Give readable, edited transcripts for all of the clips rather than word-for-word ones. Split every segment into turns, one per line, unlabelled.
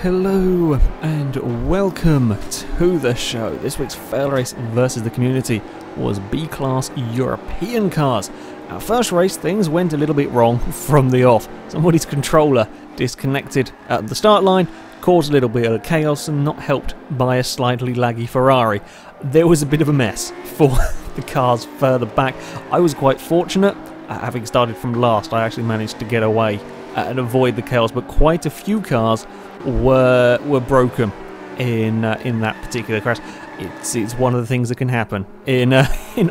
Hello and welcome to the show. This week's FailRace versus the community was B-Class European cars. Our first race, things went a little bit wrong from the off. Somebody's controller disconnected at the start line, caused a little bit of chaos and not helped by a slightly laggy Ferrari. There was a bit of a mess for the cars further back. I was quite fortunate. Having started from last, I actually managed to get away and avoid the chaos, but quite a few cars were broken in that particular crash. It's one of the things that can happen in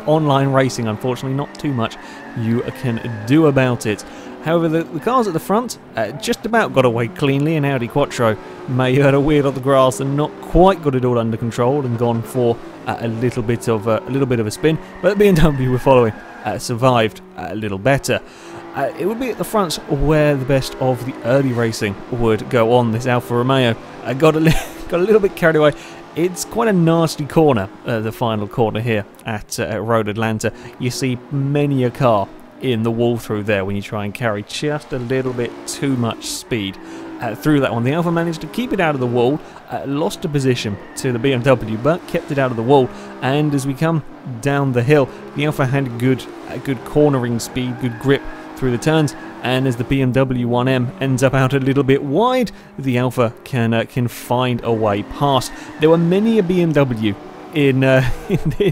online racing. Unfortunately, not too much you can do about it. However, the cars at the front just about got away cleanly. An Audi Quattro may have had a weird on the grass and not quite got it all under control and gone for a little bit of a spin. But the BMW we're following survived a little better. It would be at the front where the best of the early racing would go on. This Alfa Romeo got a little bit carried away. It's quite a nasty corner, the final corner here at Road Atlanta. You see many a car in the wall through there when you try and carry just a little bit too much speed through that one. The Alfa managed to keep it out of the wall, lost a position to the BMW, but kept it out of the wall. And as we come down the hill, the Alfa had good cornering speed, good grip through the turns, and as the BMW 1M ends up out a little bit wide, the Alfa can find a way past. There were many a BMW in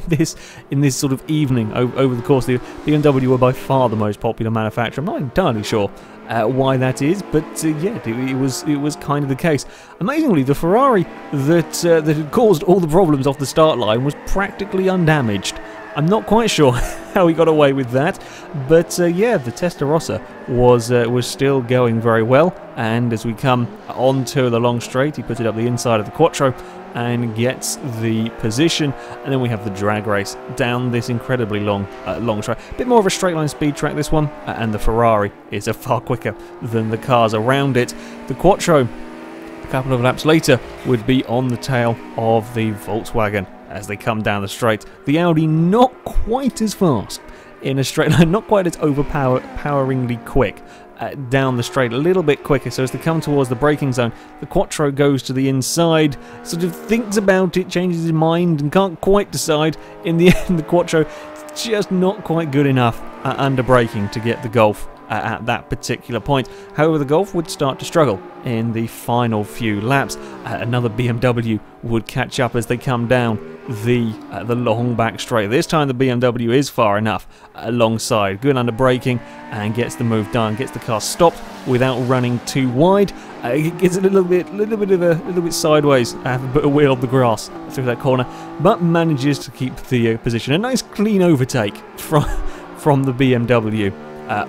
this sort of evening over the course. The BMW were by far the most popular manufacturer. I'm not entirely sure why that is, but yeah, it was kind of the case. Amazingly, the Ferrari that had caused all the problems off the start line was practically undamaged. I'm not quite sure how he got away with that, but yeah, the Testarossa was still going very well. And as we come onto the long straight, he puts it up the inside of the Quattro and gets the position. And then we have the drag race down this incredibly long track. A bit more of a straight line speed track, this one, and the Ferrari is far quicker than the cars around it. The Quattro, a couple of laps later, would be on the tail of the Volkswagen as they come down the straight. The Audi not quite as fast in a straight line, not quite as overpoweringly quick down the straight, a little bit quicker. So as they come towards the braking zone, the Quattro goes to the inside, sort of thinks about it, changes his mind and can't quite decide. In the end, the Quattro just not quite good enough under braking to get the Golf at that particular point. However, the Golf would start to struggle in the final few laps. Another BMW would catch up as they come down the long back straight. This time the BMW is far enough alongside, good under braking, and gets the move done, gets the car stopped without running too wide. It gets a little bit sideways, a bit of wheel of the grass through that corner, but manages to keep the position. A nice clean overtake from the BMW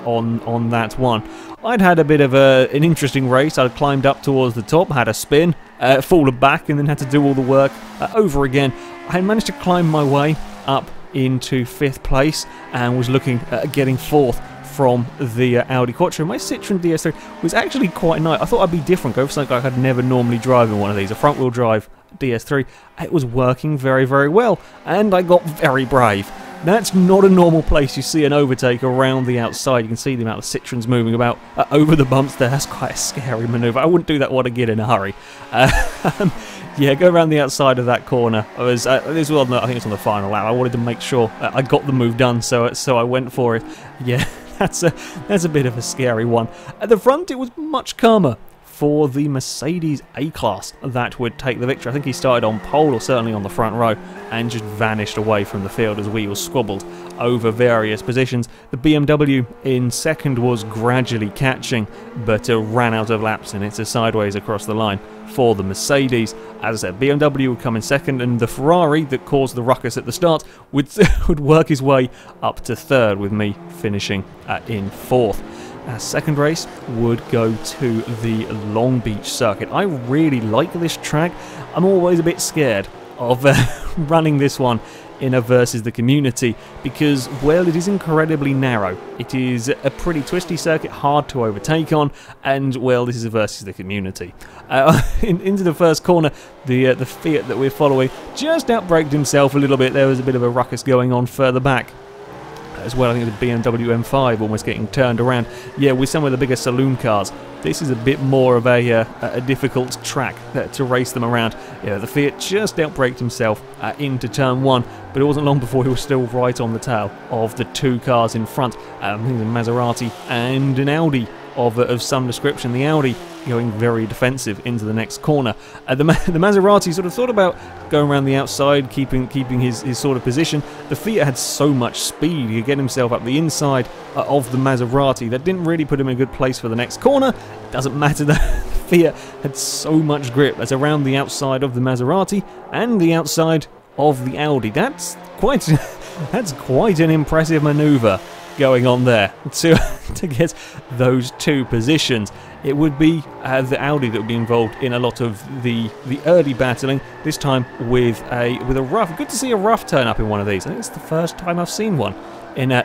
on that one. I'd had a bit of an interesting race. I'd climbed up towards the top, had a spin, fallen back, and then had to do all the work over again. I had managed to climb my way up into 5th place and was looking at getting 4th from the Audi Quattro. My Citroen DS3 was actually quite nice. I thought I'd be different, go for something I'd never normally drive in one of these, a front-wheel drive DS3. It was working very, very well, and I got very brave. That's not a normal place you see an overtake around the outside. You can see the amount of Citroens moving about over the bumps there. That's quite a scary manoeuvre. I wouldn't do that one again in a hurry. Yeah, go around the outside of that corner. I think it's on the final lap. I wanted to make sure I got the move done, so I went for it. Yeah, that's a bit of a scary one. At the front, it was much calmer for the Mercedes A-Class that would take the victory. I think he started on pole, or certainly on the front row, and just vanished away from the field as we were squabbled over various positions. The BMW in second was gradually catching, but ran out of laps, and it's a sideways across the line for the Mercedes. As I said, BMW would come in second, and the Ferrari that caused the ruckus at the start would work his way up to third, with me finishing in 4th. Our second race would go to the Long Beach circuit. I really like this track. I'm always a bit scared of running this one in a versus the community because, well, it is incredibly narrow. It is a pretty twisty circuit, hard to overtake on, and, well, this is a versus the community. Into the first corner, the Fiat that we're following just outbraked himself a little bit. There was a bit of a ruckus going on further back as well. I think the BMW M5 almost getting turned around. Yeah, with some of the bigger saloon cars, this is a bit more of a difficult track to race them around. Yeah, the Fiat just outbraked himself into turn 1, but it wasn't long before he was still right on the tail of the 2 cars in front. I think a Maserati and an Audi of some description. The Audi going very defensive into the next corner. The Maserati sort of thought about going around the outside, keeping his sort of position. The Fiat had so much speed, he could get himself up the inside of the Maserati. That didn't really put him in a good place for the next corner. It doesn't matter that the Fiat had so much grip. That's around the outside of the Maserati and the outside of the Audi. That's quite an impressive manoeuvre going on there to get those 2 positions. It would be the Audi that would be involved in a lot of the early battling, this time with a rough. Good to see a rough turn up in one of these. I think it's the first time I've seen one in a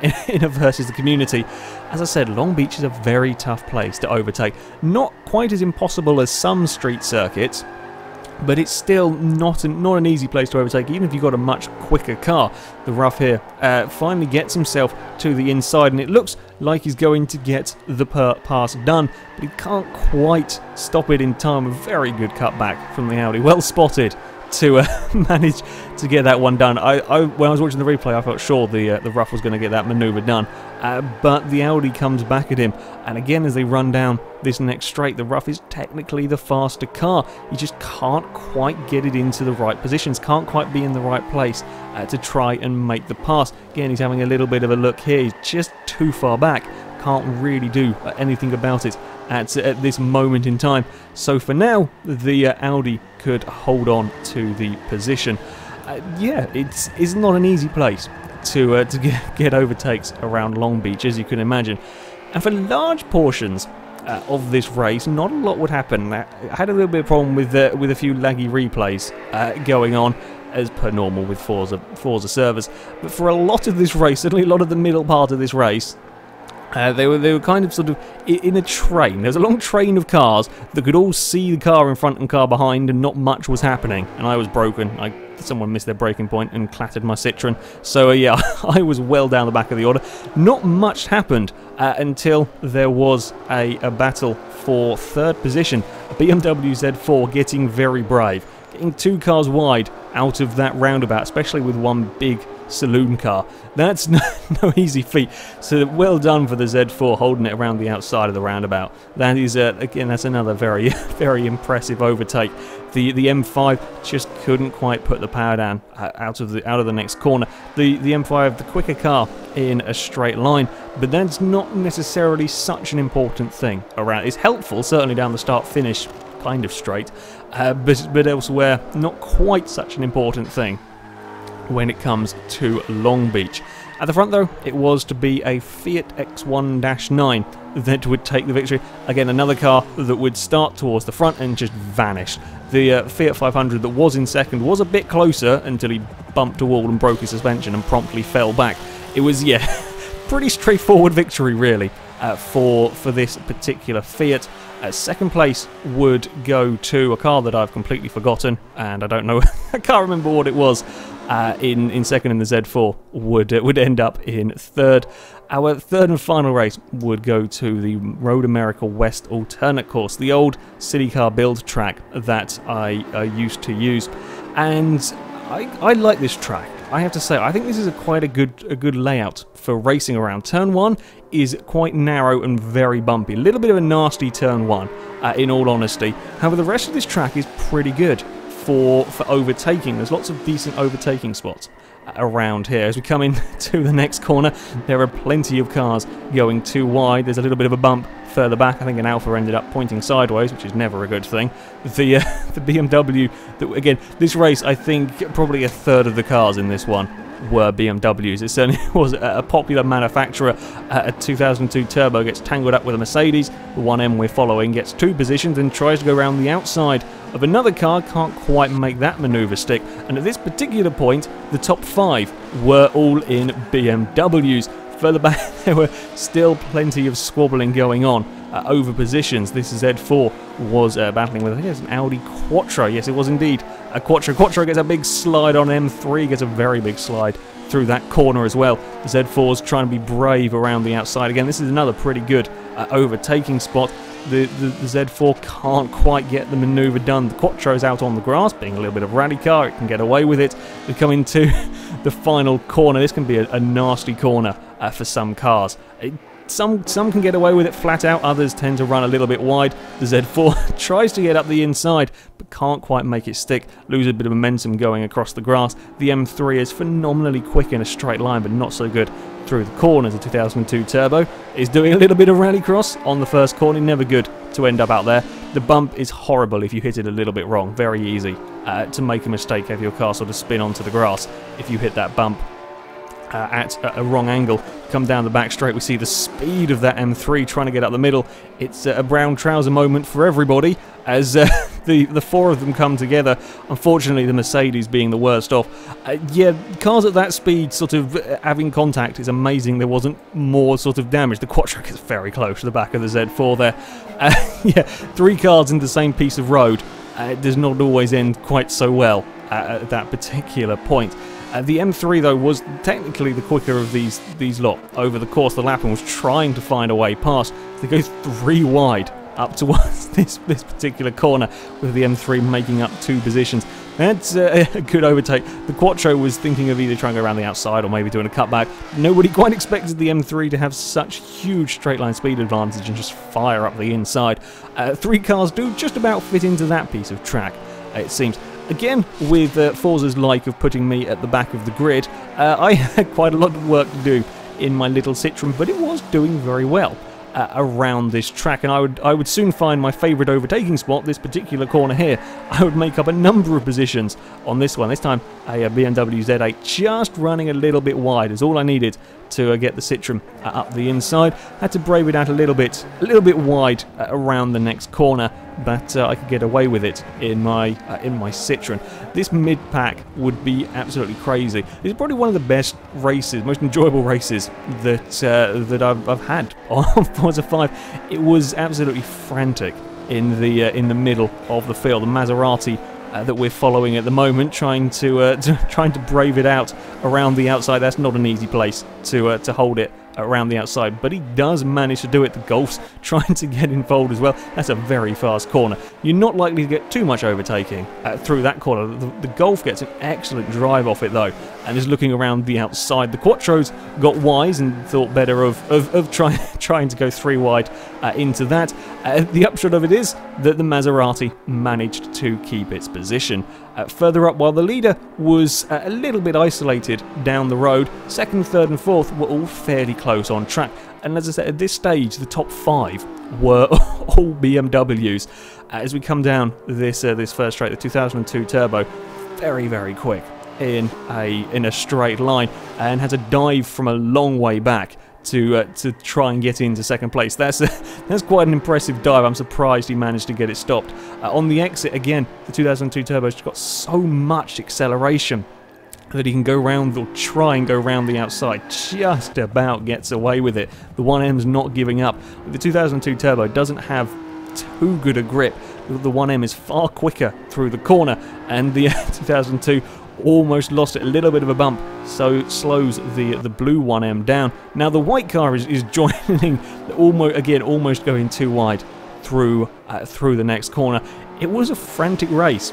versus the community. As I said, Long Beach is a very tough place to overtake. Not quite as impossible as some street circuits, but it's still not an easy place to overtake, even if you've got a much quicker car. The rough here finally gets himself to the inside, and it looks like he's going to get the pass done, but he can't quite stop it in time. A very good cutback from the Audi. Well spotted to manage to get that one done. When I was watching the replay, I felt sure the rough was going to get that manoeuvre done, but the Audi comes back at him, and again as they run down this next straight, the rough is technically the faster car. He just can't quite get it into the right positions, can't quite be in the right place to try and make the pass. Again, he's having a little bit of a look here. He's just too far back, can't really do anything about it at this moment in time. So for now, the Audi could hold on to the position. Yeah, it's not an easy place to get overtakes around Long Beach, as you can imagine. And for large portions of this race, not a lot would happen. I had a little bit of problem with a few laggy replays going on, as per normal with Forza servers. But for a lot of this race, certainly a lot of the middle part of this race, they were kind of sort of in a train. There was a long train of cars that could all see the car in front and car behind, and not much was happening. And I was broken. Someone missed their braking point and clattered my Citroen. So yeah, I was well down the back of the order. Not much happened until there was a battle for 3rd position. BMW Z4 getting very brave, getting 2 cars wide out of that roundabout, especially with one big saloon car. That's no easy feat. So well done for the Z4 holding it around the outside of the roundabout. That is again, that's another very very impressive overtake. The M5 just couldn't quite put the power down out of the next corner. The M5, the quicker car in a straight line, but that's not necessarily such an important thing around. It's helpful certainly down the start finish kind of straight, but elsewhere not quite such an important thing when it comes to Long Beach. At the front though, it was to be a Fiat X1-9 that would take the victory. Again, another car that would start towards the front and just vanish. The Fiat 500 that was in second was a bit closer until he bumped a wall and broke his suspension and promptly fell back. It was, yeah, pretty straightforward victory really for this particular Fiat. Second place would go to a car that I've completely forgotten, and I don't know, I can't remember what it was. In second in the Z4 would end up in 3rd. Our 3rd and final race would go to the Road America West alternate course, the old city car build track that I used to use, and I like this track. I have to say, I think this is quite a good layout for racing around. Turn 1 is quite narrow and very bumpy. A little bit of a nasty turn 1, in all honesty. However, the rest of this track is pretty good for overtaking. There's lots of decent overtaking spots around here. As we come into the next corner, there are plenty of cars going too wide. There's a little bit of a bump further back. I think an Alpha ended up pointing sideways, which is never a good thing. The BMW, again, this race, I think probably 1/3 of the cars in this one were BMWs. It certainly was a popular manufacturer. A 2002 Turbo gets tangled up with a Mercedes. The 1M we're following gets 2 positions and tries to go around the outside of another car, can't quite make that manoeuvre stick. And at this particular point, the top 5 were all in BMWs. Further back, there were still plenty of squabbling going on over positions. This Z4 was battling with, I think it was an Audi Quattro. Yes, it was indeed a Quattro. Quattro gets a big slide on M3, gets a very big slide through that corner as well. The Z4's trying to be brave around the outside. Again, this is another pretty good overtaking spot. the Z4 can't quite get the manoeuvre done. The Quattro's out on the grass, being a little bit of rally car, it can get away with it. We come into the final corner. This can be a nasty corner for some cars. Some can get away with it flat out, others tend to run a little bit wide. The Z4 tries to get up the inside, but can't quite make it stick, lose a bit of momentum going across the grass. The M3 is phenomenally quick in a straight line, but not so good through the corners. The 2002 Turbo is doing a little bit of rallycross on the first corner, never good to end up out there. The bump is horrible if you hit it a little bit wrong, very easy to make a mistake, have your car sort of spin onto the grass if you hit that bump at a wrong angle. Come down the back straight, we see the speed of that M3 trying to get up the middle. It's a brown trouser moment for everybody as the four of them come together. Unfortunately, the Mercedes being the worst off. Yeah, cars at that speed sort of having contact is amazing. There wasn't more sort of damage. The Quattro gets very close to the back of the Z4 there. Yeah, three cars in the same piece of road. It does not always end quite so well at that particular point. The M3 though was technically the quicker of these lot over the course of the lap and was trying to find a way past. They go 3 wide up towards this particular corner, with the M3 making up 2 positions. That's a good overtake. The Quattro was thinking of either trying to go around the outside or maybe doing a cutback. Nobody quite expected the M3 to have such huge straight line speed advantage and just fire up the inside. 3 cars do just about fit into that piece of track, it seems. Again, with Forza's like of putting me at the back of the grid, I had quite a lot of work to do in my little Citroen, but it was doing very well around this track, and I would soon find my favourite overtaking spot, this particular corner here. I would make up a number of positions on this one. This time, a BMW Z8 just running a little bit wide is all I needed to get the Citroen up the inside. Had to brave it out a little bit wide around the next corner, but I could get away with it in my Citroen. This mid-pack would be absolutely crazy. This is probably one of the best races, most enjoyable races that I've had on Forza 5. It was absolutely frantic in the middle of the field. The Maserati that we're following at the moment, trying to brave it out around the outside. That's not an easy place to hold it around the outside, but he does manage to do it. The Golf's trying to get involved as well. That's a very fast corner. You're not likely to get too much overtaking through that corner. The Golf gets an excellent drive off it though, and is looking around the outside. The Quattro's got wise and thought better of trying to go 3 wide into that. The upshot of it is that the Maserati managed to keep its position. Further up, while the leader was a little bit isolated down the road, 2nd, 3rd and 4th were all fairly close on track. And as I said, at this stage, the top 5 were all BMWs. As we come down this first straight, the 2002 Turbo, very, very quick in a straight line, and has a dive from a long way back to try and get into 2nd place. That's quite an impressive dive. I'm surprised he managed to get it stopped. On the exit, again, the 2002 Turbo's got so much acceleration that he can go round, or try and go round the outside, just about gets away with it. The 1M's not giving up. The 2002 Turbo doesn't have too good a grip. The 1M is far quicker through the corner, and the 2002 almost lost it, a little bit of a bump, so it slows the blue 1M down. Now the white car is joining, almost going too wide through the next corner. It was a frantic race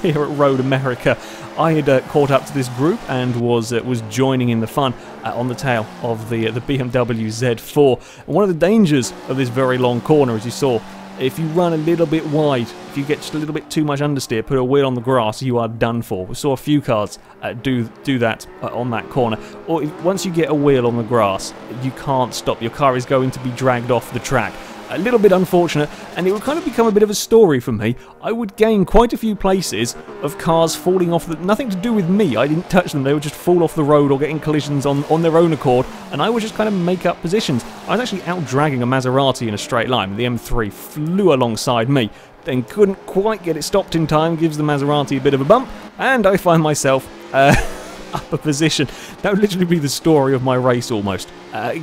here at Road America. I had caught up to this group and was joining in the fun on the tail of the BMW Z4. And one of the dangers of this very long corner, as you saw, if you run a little bit wide, if you get just a little bit too much understeer, put a wheel on the grass, you are done for. We saw a few cars do that on that corner. Or once you get a wheel on the grass, you can't stop. Your car is going to be dragged off the track. A little bit unfortunate, and it would kind of become a bit of a story for me. I would gain quite a few places of cars falling off, nothing to do with me. I didn't touch them, they would just fall off the road or get in collisions on their own accord, and I would just kind of make up positions. I was actually out dragging a Maserati in a straight line. The M3 flew alongside me, then couldn't quite get it stopped in time, gives the Maserati a bit of a bump, and I find myself up a position. That would literally be the story of my race almost,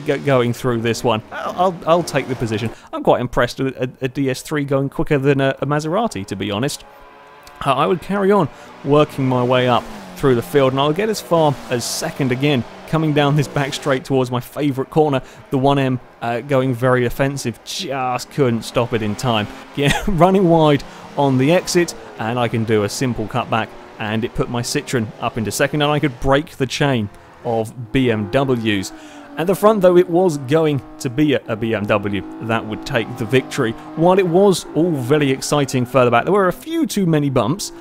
going through this one. I'll take the position. I'm quite impressed with a DS3 going quicker than a Maserati, to be honest. I would carry on working my way up through the field, and I'll get as far as second again, coming down this back straight towards my favourite corner, the 1M going very offensive, just couldn't stop it in time. Yeah, running wide on the exit, and I can do a simple cutback, and it put my Citroen up into second, and I could break the chain of BMWs. At the front, though, it was going to be a BMW that would take the victory. While it was all very exciting further back, there were a few too many bumps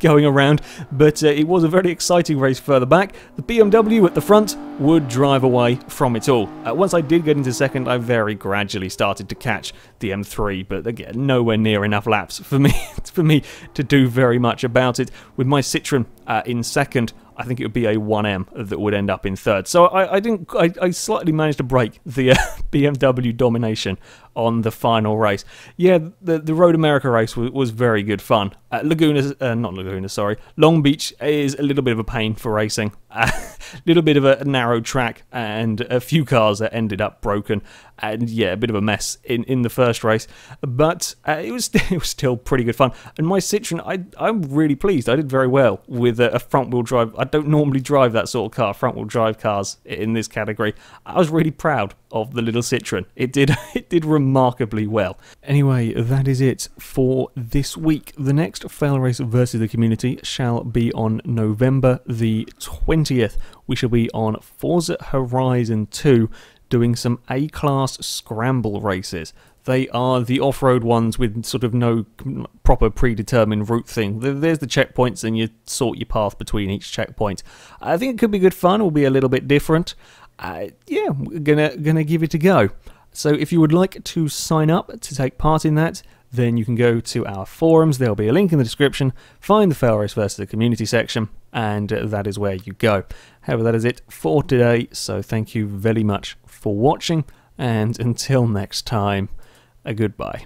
going around, but it was a very exciting race further back. The BMW at the front would drive away from it all. Once I did get into second, I very gradually started to catch the M3, but again, nowhere near enough laps for me to do very much about it. With my Citroen in second, I think it would be a 1M that would end up in third. So I slightly managed to break the BMW domination on the final race. Yeah, the Road America race was very good fun. Long Beach is a little bit of a pain for racing. A little bit of a narrow track and a few cars that ended up broken. And yeah, a bit of a mess in the first race. But it was still pretty good fun. And my Citroen, I'm really pleased. I did very well with a front-wheel drive. I don't normally drive that sort of car, front-wheel drive cars in this category. I was really proud of the little Citroen. It did remarkably well. Anyway, that is it for this week. The next FailRace versus the community shall be on November the 20th. We shall be on Forza Horizon 2 doing some A-Class scramble races. They are the off-road ones with sort of no proper predetermined route thing. There's the checkpoints and you sort your path between each checkpoint. I think it could be good fun. It will be a little bit different. Yeah, we're gonna give it a go. So if you would like to sign up to take part in that, then you can go to our forums. There'll be a link in the description. Find the FailRace versus the community section, and that is where you go. However, that is it for today. So thank you very much for watching, and until next time, a goodbye.